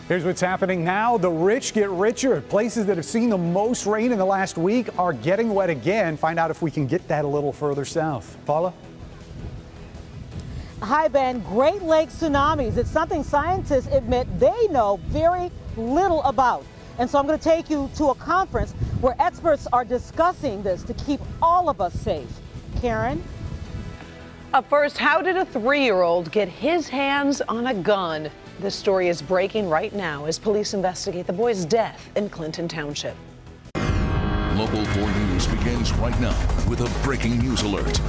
Here's what's happening now. The rich get richer. Places that have seen the most rain in the last week are getting wet again. Find out if we can get that a little further south. Paula? Hi, Ben. Great Lakes tsunamis. It's something scientists admit they know very little about. And so I'm going to take you to a conference where experts are discussing this to keep all of us safe. Karen? Up first, how did a 3-year-old get his hands on a gun? This story is breaking right now as police investigate the boy's death in Clinton Township. Local 4 News begins right now with a breaking news alert.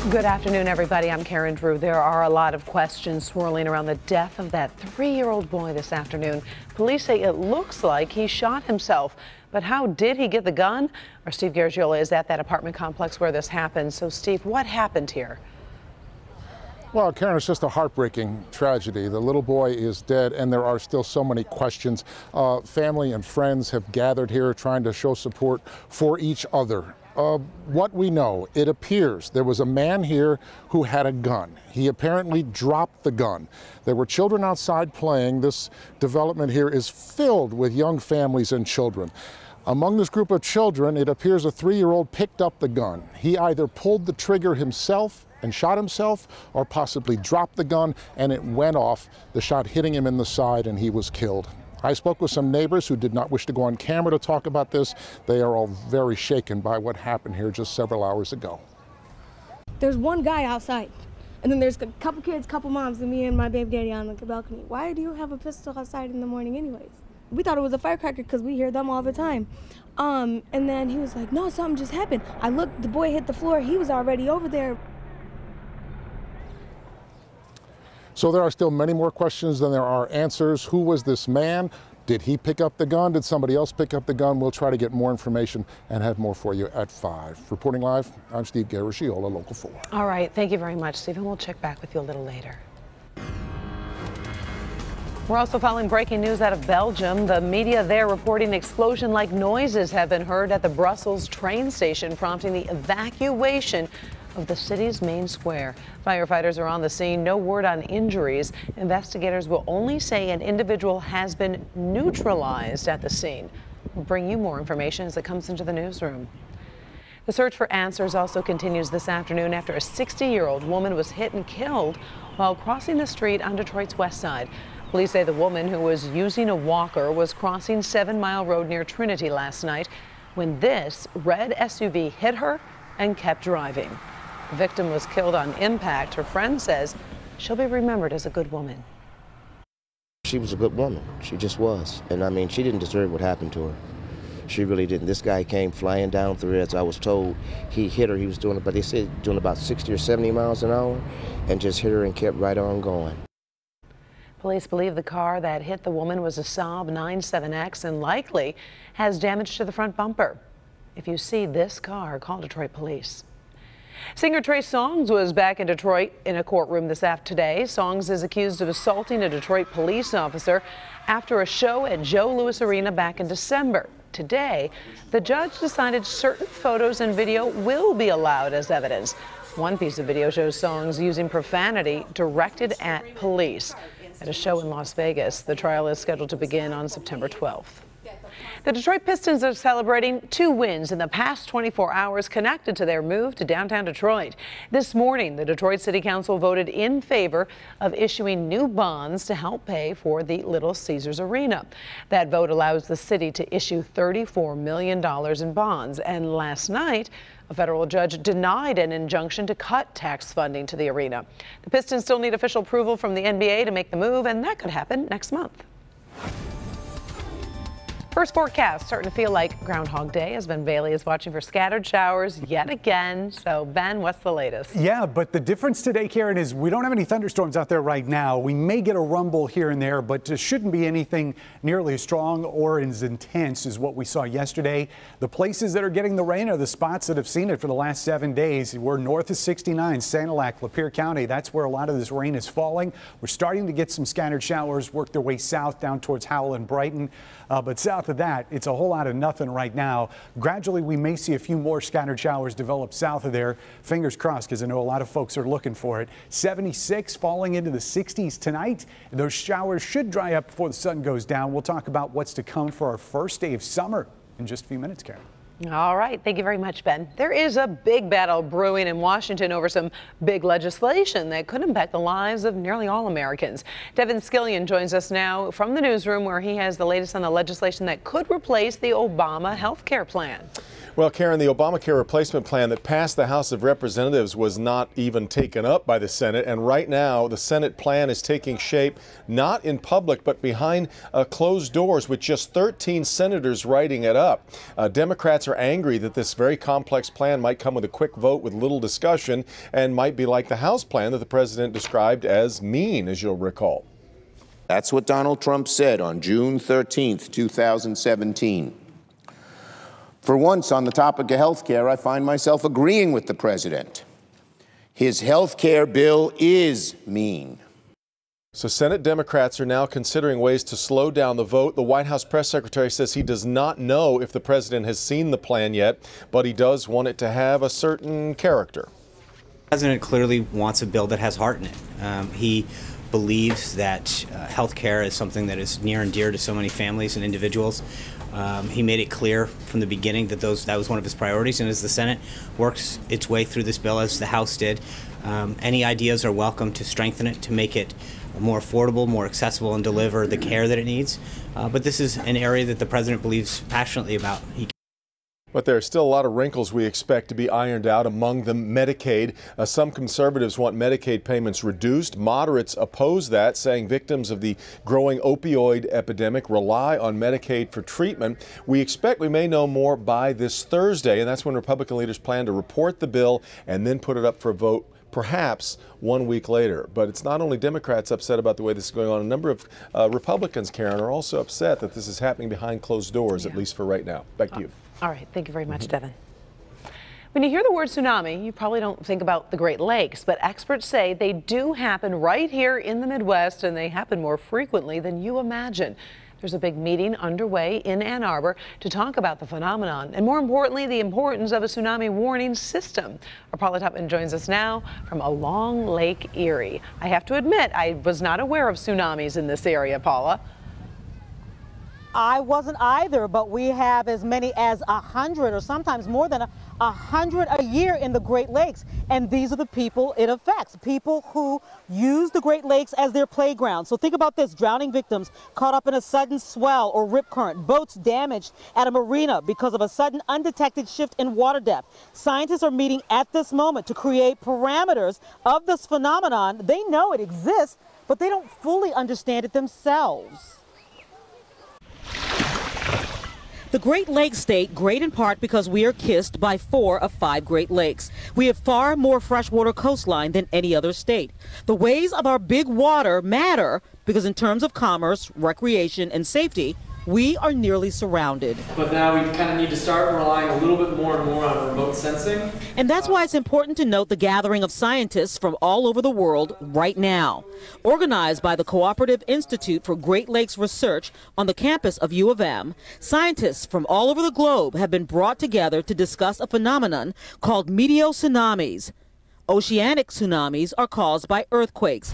Good afternoon, everybody. I'm Karen Drew. There are a lot of questions swirling around the death of that 3-year-old boy this afternoon. Police say it looks like he shot himself. But how did he get the gun? Our Steve Garagiola is at that apartment complex where this happened. So, Steve, what happened here? Well, Karen, it's just a heartbreaking tragedy. The little boy is dead, and there are still so many questions. Family and friends have gathered here trying to show support for each other. What we know, it appears there was a man here who had a gun. He apparently dropped the gun. There were children outside playing. This development here is filled with young families and children. Among this group of children, it appears a 3-year-old picked up the gun. He either pulled the trigger himself and shot himself, or possibly dropped the gun and it went off, the shot hitting him in the side, and he was killed. I spoke with some neighbors who did not wish to go on camera to talk about this. They are all very shaken by what happened here just several hours ago. There's one guy outside, and then there's a couple kids, couple moms, and me and my baby daddy on the balcony. Why do you have a pistol outside in the morning anyways? We thought it was a firecracker because we hear them all the time. And then he was like, no, something just happened. I looked, the boy hit the floor. He was already over there. So there are still many more questions than there are answers. Who was this man? Did he pick up the gun? Did somebody else pick up the gun? We'll try to get more information and have more for you at 5. Reporting live, I'm Steve Garagiola, Local 4. All right, thank you very much, Stephen. We'll check back with you a little later. We're also following breaking news out of Belgium. The media there reporting explosion-like noises have been heard at the Brussels train station, prompting the evacuation of the city's main square. Firefighters are on the scene. No word on injuries. Investigators will only say an individual has been neutralized at the scene. We'll bring you more information as it comes into the newsroom. The search for answers also continues this afternoon after a 60-year-old woman was hit and killed while crossing the street on Detroit's west side. Police say the woman, who was using a walker, was crossing 7 Mile Road near Trinity last night when this red SUV hit her and kept driving. The victim was killed on impact. Her friend says she'll be remembered as a good woman. She was a good woman. She just was. And I mean, she didn't deserve what happened to her. She really didn't. This guy came flying down through it. As I was told, he hit her. He was doing, but they said doing about 60 or 70 miles an hour, and just hit her and kept right on going. Police believe the car that hit the woman was a Saab 97X and likely has damage to the front bumper. If you see this car, call Detroit Police. Singer Trey Songz was back in Detroit in a courtroom today. Songz is accused of assaulting a Detroit police officer after a show at Joe Louis Arena back in December. Today, the judge decided certain photos and video will be allowed as evidence. One piece of video shows Songz using profanity directed at police at a show in Las Vegas. The trial is scheduled to begin on September 12th. The Detroit Pistons are celebrating 2 wins in the past 24 hours connected to their move to downtown Detroit. This morning, the Detroit City Council voted in favor of issuing new bonds to help pay for the Little Caesars Arena. That vote allows the city to issue $34 million in bonds. And last night, a federal judge denied an injunction to cut tax funding to the arena. The Pistons still need official approval from the NBA to make the move, and that could happen next month. First forecast starting to feel like Groundhog Day as Ben Bailey is watching for scattered showers yet again. So, Ben, what's the latest? Yeah, but the difference today, Karen, is we don't have any thunderstorms out there right now. We may get a rumble here and there, but it shouldn't be anything nearly as strong or as intense as what we saw yesterday. The places that are getting the rain are the spots that have seen it for the last 7 days. We're north of 69, Sanilac, Lapeer County. That's where a lot of this rain is falling. We're starting to get some scattered showers work their way south down towards Howell and Brighton, but south of that, it's a whole lot of nothing right now. Gradually, we may see a few more scattered showers develop south of there. Fingers crossed, because I know a lot of folks are looking for it. 76 falling into the 60s tonight. Those showers should dry up before the sun goes down. We'll talk about what's to come for our first day of summer in just a few minutes, Karen. All right. Thank you very much, Ben. There is a big battle brewing in Washington over some big legislation that could impact the lives of nearly all Americans. Devin Scillian joins us now from the newsroom, where he has the latest on the legislation that could replace the Obama health care plan. Well, Karen, the Obamacare replacement plan that passed the House of Representatives was not even taken up by the Senate. And right now, the Senate plan is taking shape not in public, but behind closed doors, with just 13 senators writing it up. Democrats are angry that this very complex plan might come with a quick vote with little discussion, and might be like the House plan that the president described as mean, as you'll recall. That's what Donald Trump said on June 13th, 2017. For once, on the topic of health care, I find myself agreeing with the president. His health care bill is mean. So Senate Democrats are now considering ways to slow down the vote. The White House press secretary says he does not know if the president has seen the plan yet, but he does want it to have a certain character. The president clearly wants a bill that has heart in it. He believes that health care is something that is near and dear to so many families and individuals. He made it clear from the beginning that that was one of his priorities, and as the Senate works its way through this bill, as the House did, any ideas are welcome to strengthen it, to make it more affordable, more accessible, and deliver the care that it needs. But this is an area that the president believes passionately about. But there are still a lot of wrinkles we expect to be ironed out, among them Medicaid. Some conservatives want Medicaid payments reduced. Moderates oppose that, saying victims of the growing opioid epidemic rely on Medicaid for treatment. We expect we may know more by this Thursday, and that's when Republican leaders plan to report the bill and then put it up for a vote, perhaps 1 week later. But it's not only Democrats upset about the way this is going on. A number of Republicans, Karen, are also upset that this is happening behind closed doors, at least for right now. Back to you. All right. Thank you very much, Devin. When you hear the word tsunami, you probably don't think about the Great Lakes, but experts say they do happen right here in the Midwest, and they happen more frequently than you imagine. There's a big meeting underway in Ann Arbor to talk about the phenomenon and, more importantly, the importance of a tsunami warning system. Our Paula Tutman joins us now from along Lake Erie. I have to admit, I was not aware of tsunamis in this area, Paula. I wasn't either, but we have as many as 100 or sometimes more than 100 a year in the Great Lakes. And these are the people it affects, people who use the Great Lakes as their playground. So think about this: drowning victims caught up in a sudden swell or rip current, boats damaged at a marina because of a sudden undetected shift in water depth. Scientists are meeting at this moment to create parameters of this phenomenon. They know it exists, but they don't fully understand it themselves. The Great Lakes state, great in part because we are kissed by 4 of 5 Great Lakes. We have far more freshwater coastline than any other state. The ways of our big water matter because in terms of commerce, recreation, and safety, we are nearly surrounded. But now we kind of need to start relying a little bit more and more on remote sensing. And that's why it's important to note the gathering of scientists from all over the world right now. Organized by the Cooperative Institute for Great Lakes Research on the campus of U of M, scientists from all over the globe have been brought together to discuss a phenomenon called meteotsunamis. Oceanic tsunamis are caused by earthquakes.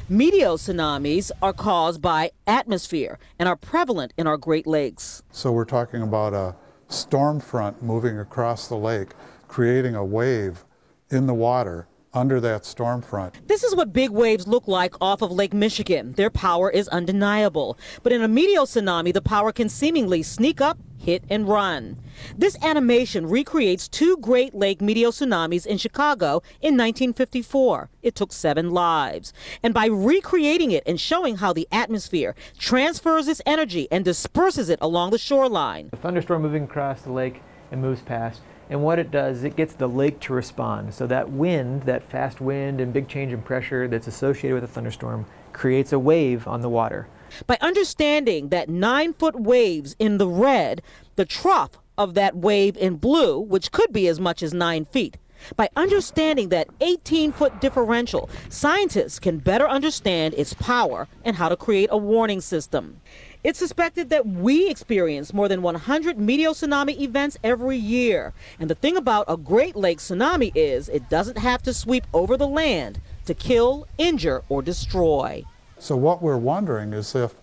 Meteotsunamis are caused by atmosphere and are prevalent in our Great Lakes. So we're talking about a storm front moving across the lake, creating a wave in the water under that storm front. This is what big waves look like off of Lake Michigan. Their power is undeniable. But in a meteotsunami, the power can seemingly sneak up, hit, and run. This animation recreates 2 Great Lake meteotsunamis in Chicago in 1954. It took 7 lives. And by recreating it and showing how the atmosphere transfers its energy and disperses it along the shoreline. A thunderstorm moving across the lake and moves past. And what it does, it gets the lake to respond. So that wind, that fast wind and big change in pressure that's associated with a thunderstorm, creates a wave on the water. By understanding that 9-foot waves in the red, the trough of that wave in blue, which could be as much as 9 feet, by understanding that 18-foot differential, scientists can better understand its power and how to create a warning system. It's suspected that we experience more than 100 meteotsunami events every year. And the thing about a Great Lakes tsunami is it doesn't have to sweep over the land to kill, injure, or destroy. So what we're wondering is if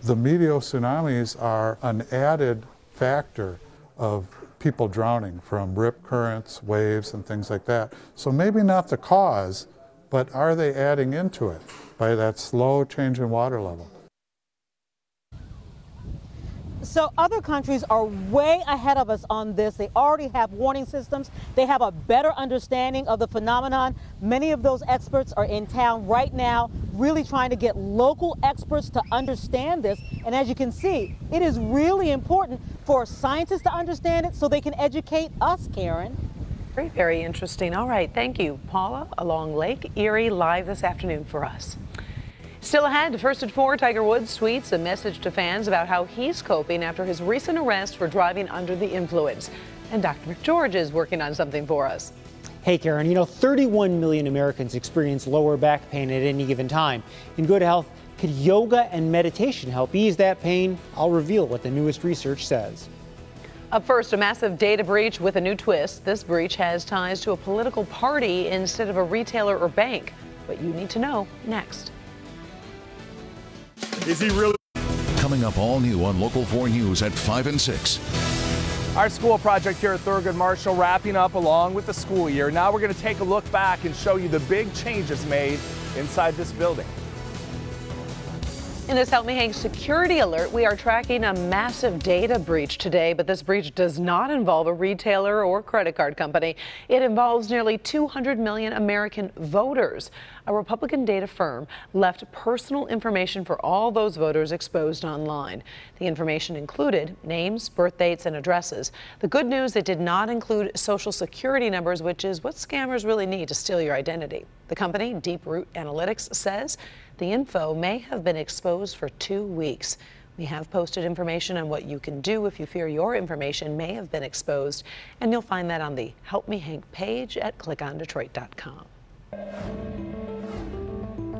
the meteotsunamis are an added factor of people drowning from rip currents, waves, and things like that. So maybe not the cause, but are they adding into it by that slow change in water level? So other countries are way ahead of us on this. They already have warning systems. They have a better understanding of the phenomenon. Many of those experts are in town right now, really trying to get local experts to understand this. And as you can see, it is really important for scientists to understand it so they can educate us, Karen. Very, very interesting. All right, thank you, Paula, along Lake Erie, live this afternoon for us. Still ahead, first at 4, Tiger Woods tweets a message to fans about how he's coping after his recent arrest for driving under the influence. And Dr. McGeorge is working on something for us. Hey, Karen, you know, 31 million Americans experience lower back pain at any given time. In Good Health, could yoga and meditation help ease that pain? I'll reveal what the newest research says. Up first, a massive data breach with a new twist. This breach has ties to a political party instead of a retailer or bank. What you need to know next. Is he really? Coming up all new on Local 4 News at 5 and 6. Our school project here at Thurgood Marshall wrapping up along with the school year. Now we're going to take a look back and show you the big changes made inside this building. In this Help Me Hank security alert, we are tracking a massive data breach today, but this breach does not involve a retailer or credit card company. It involves nearly 200 million American voters. A Republican data firm left personal information for all those voters exposed online. The information included names, birth dates, and addresses. The good news, it did not include social security numbers, which is what scammers really need to steal your identity. The company, Deep Root Analytics, says the info may have been exposed for 2 weeks. We have posted information on what you can do if you fear your information may have been exposed, and you'll find that on the Help Me Hank page at clickondetroit.com.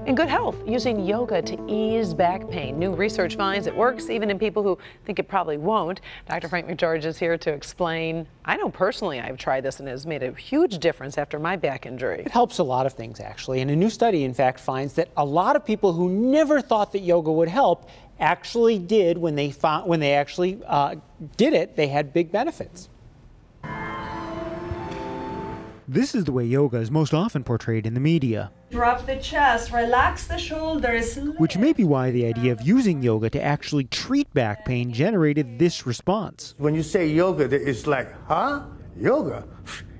In Good Health, using yoga to ease back pain. New research finds it works even in people who think it probably won't. Dr. Frank McGeorge is here to explain. I know personally I've tried this and it has made a huge difference after my back injury. It helps a lot of things, actually. And a new study, in fact, finds that a lot of people who never thought that yoga would help actually did when they actually did it, they had big benefits. This is the way yoga is most often portrayed in the media. Drop the chest, relax the shoulders. Which may be why the idea of using yoga to actually treat back pain generated this response. When you say yoga, it's like, huh? Yoga?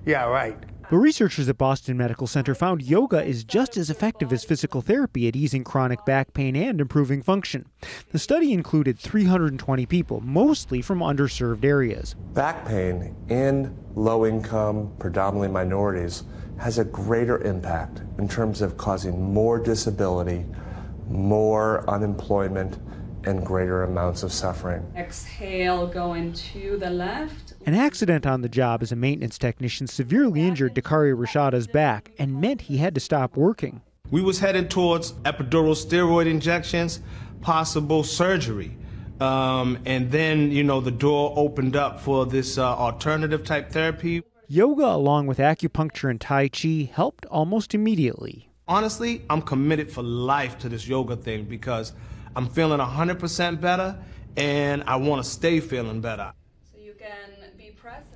Yeah, right. But researchers at Boston Medical Center found yoga is just as effective as physical therapy at easing chronic back pain and improving function. The study included 320 people, mostly from underserved areas. Back pain in low-income, predominantly minorities, has a greater impact in terms of causing more disability, more unemployment, and greater amounts of suffering. Exhale, going to the left. An accident on the job as a maintenance technician severely injured Dakari Rashada's back and meant he had to stop working. We was headed towards epidural steroid injections, possible surgery. And then, you know, the door opened up for this alternative type therapy. Yoga, along with acupuncture and Tai Chi, helped almost immediately. Honestly, I'm committed for life to this yoga thing because I'm feeling 100% better and I want to stay feeling better.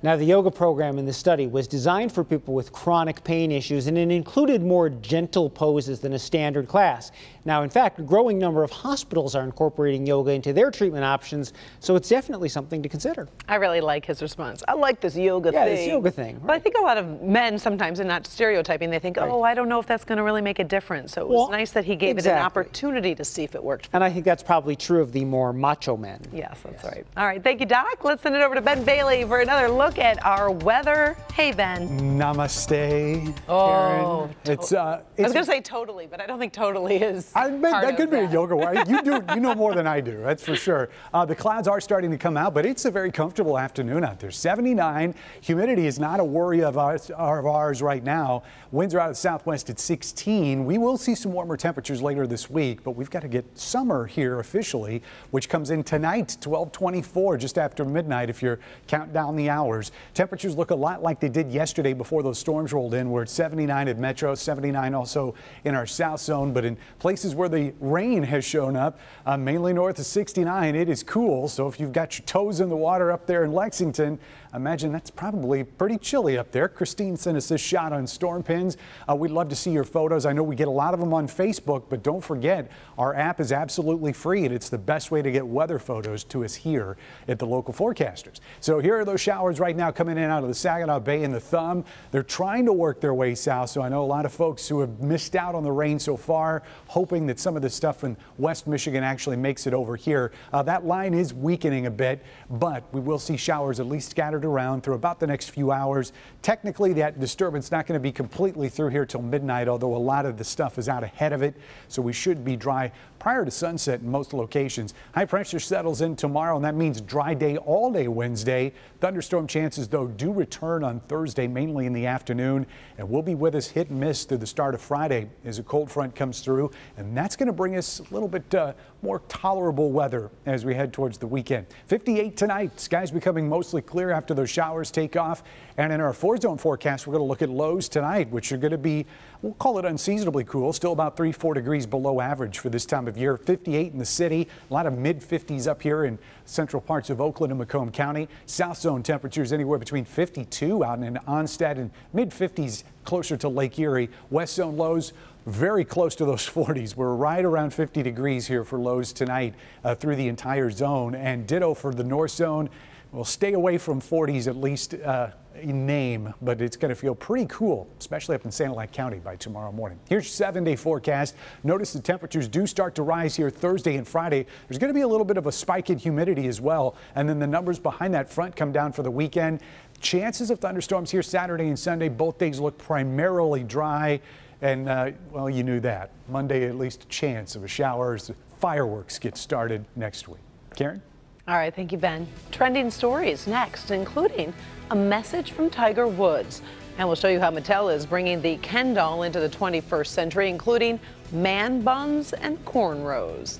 Now, the yoga program in the study was designed for people with chronic pain issues, and it included more gentle poses than a standard class. Now, in fact, a growing number of hospitals are incorporating yoga into their treatment options, so it's definitely something to consider. I really like his response. I like this yoga thing. Yeah, this yoga thing. Right. But I think a lot of men sometimes, and not stereotyping, they think, oh, I don't know if that's going to really make a difference. So it was nice that he gave it an opportunity to see if it worked. And I think that's probably true of the more macho men. Yes, that's right. All right, thank you, Doc. Let's send it over to Ben Bailey for another look at our weather. Hey, Ben. Namaste, Oh, Karen. It's I was going to say totally, but I don't think totally is. That could be a yoga way. You know more than I do, that's for sure. The clouds are starting to come out, but it's a very comfortable afternoon out there. 79. Humidity is not a worry of ours right now. Winds are out of the southwest at 16. We will see some warmer temperatures later this week, but we've got to get summer here officially, which comes in tonight, 12:24, just after midnight if you're counting down the hours. Temperatures look a lot like they did yesterday before those storms rolled in. We're at 79 at Metro, 79 also in our south zone, but in places where the rain has shown up, mainly north of 69, it is cool. So if you've got your toes in the water up there in Lexington, imagine that's probably pretty chilly up there. Christine sent us this shot on Storm Pins. We'd love to see your photos. I know we get a lot of them on Facebook, but don't forget our app is absolutely free and it's the best way to get weather photos to us here at the local forecasters. So here are those showers right now coming in out of the Saginaw Bay and the Thumb. They're trying to work their way south, so I know a lot of folks who have missed out on the rain so far, hoping that some of the stuff in West Michigan actually makes it over here. That line is weakening a bit, but we will see showers at least scattered around through about the next few hours. Technically, that disturbance not going to be completely through here till midnight, although a lot of the stuff is out ahead of it, so we should be dry prior to sunset in most locations. High pressure settles in tomorrow, and that means dry day all day Wednesday. Thunderstorm chances, though, do return on Thursday, mainly in the afternoon, and will be with us hit and miss through the start of Friday as a cold front comes through, and that's going to bring us a little bit more tolerable weather as we head towards the weekend. 58 tonight. Skies becoming mostly clear after those showers take off, and in our 4-zone forecast, we're going to look at lows tonight, which are going to be, we'll call it unseasonably cool, still about 3-4 degrees below average for this time of year. 58 in the city, a lot of mid-50s up here in central parts of Oakland and Macomb County. South zone temperatures anywhere between 52 out in Onstead and mid-50s closer to Lake Erie. West zone lows very close to those 40s. We're right around 50 degrees here for lows tonight through the entire zone, and ditto for the north zone. We'll stay away from 40s at least in name, but it's going to feel pretty cool, especially up in Sanilac County by tomorrow morning. Here's your 7-day forecast. Notice the temperatures do start to rise here Thursday and Friday. There's going to be a little bit of a spike in humidity as well, and then the numbers behind that front come down for the weekend. Chances of thunderstorms here Saturday and Sunday. Both days look primarily dry, and well, you knew that. Monday, at least a chance of a shower as the fireworks get started next week. Karen? All right, thank you, Ben. Trending stories next, including a message from Tiger Woods. And we'll show you how Mattel is bringing the Ken doll into the 21st century, including man buns and cornrows.